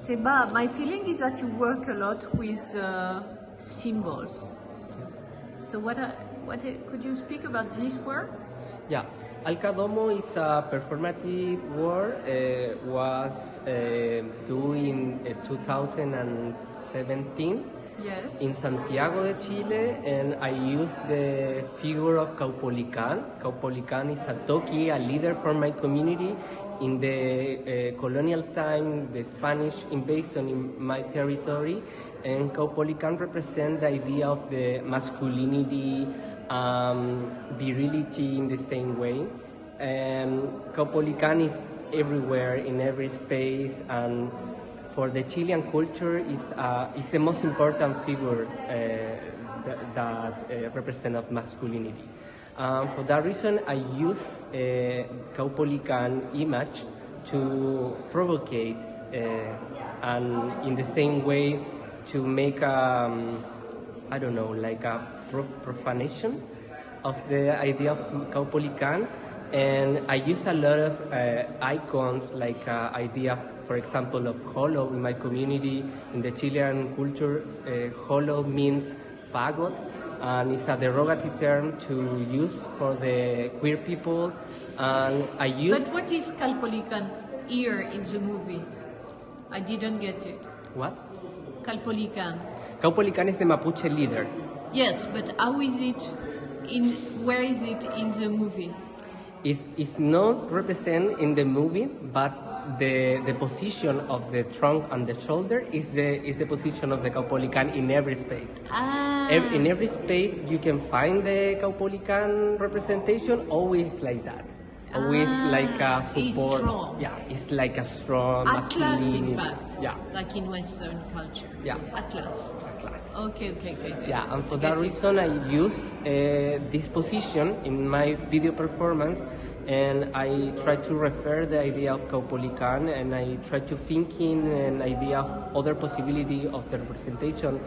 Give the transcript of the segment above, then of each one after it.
Seba, my feeling is that you work a lot with symbols. So could you speak about this work? Yeah, Alcadomo is a performative work, was due in 2017 Yes. in Santiago de Chile, and I used the figure of Caupolicán. Caupolicán is a Toki, a leader for my community. In the colonial time, the Spanish invasion in my territory, and Caupolicán represents the idea of the masculinity, virility in the same way. And Caupolicán is everywhere, in every space, and for the Chilean culture is the most important figure that represents masculinity. For that reason, I use Caupolicán image to provocate, and in the same way to make I don't know, like a profanation of the idea of Caupolicán. And I use a lot of icons, like idea, for example, of holo in my community. In the Chilean culture, holo means fagot, and it's a derogatory term to use for the queer people. And I use. But what is Caupolicán here in the movie? I didn't get it. What? Caupolicán. Caupolicán is the Mapuche leader. Yes, but how is it where is it in the movie? It's not represented in the movie, but the position of the trunk and the shoulder is the position of the Caupolicán in every space. In every space you can find the Caupolicán representation, always like that. Always like a support. It's strong. Yeah, it's like a strong Atlas, in masculinity. fact. Yeah. Like in Western culture. Yeah. Atlas. Atlas. Okay. Yeah, and for that reason I use this position in my video performance, and I try to refer the idea of Caupolicán, and I try to think in an idea of other possibility of the representation,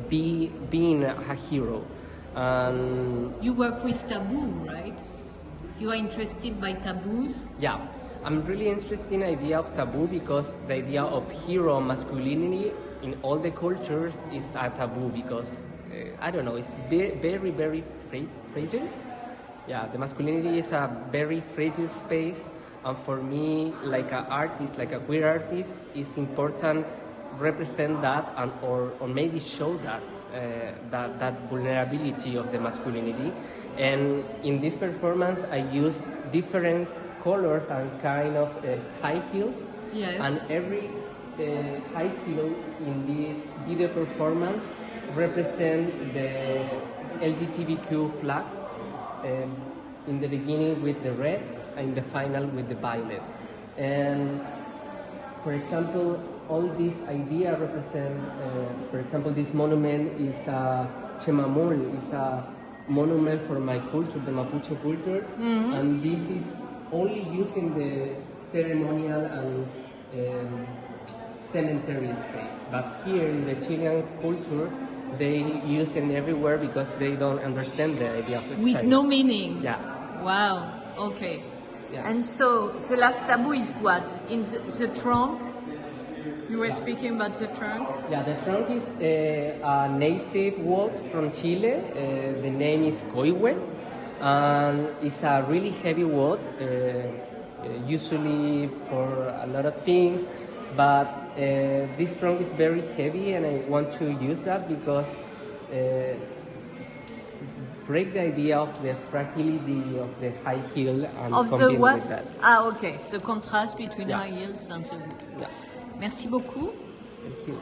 being a hero. You work with taboo, right? You are interested by taboos? Yeah, I'm really interested in the idea of taboo because the idea of hero masculinity in all the cultures is a taboo because, I don't know, it's very, very fragile. Yeah, the masculinity is a very fragile space, and for me, like an artist, like a queer artist, it's important represent that and or maybe show that that vulnerability of the masculinity. And in this performance, I use different colors and kind of high heels. Yes. And every high heel in this video performance represent the LGBTQ flag. In the beginning with the red, and in the final with the violet. And for example, all these ideas represent, for example, this monument is a chemamol, is a monument for my culture, the Mapuche culture, and this is only used in the ceremonial and cemetery space. But here in the Chilean culture, they use it everywhere because they don't understand the idea of exile. With no meaning? Yeah. Wow, okay. Yeah. And so the last taboo is what? In the trunk? You were speaking about the trunk? Yeah, the trunk is a native wood from Chile. The name is coihue, and it's a really heavy wood, usually for a lot of things, but this trunk is very heavy, and I want to use that because break the idea of the fragility of the high heel and Of the combine what? with that. Okay. The contrast between Yeah. high heels and the wood. Yeah. Merci beaucoup. Thank you.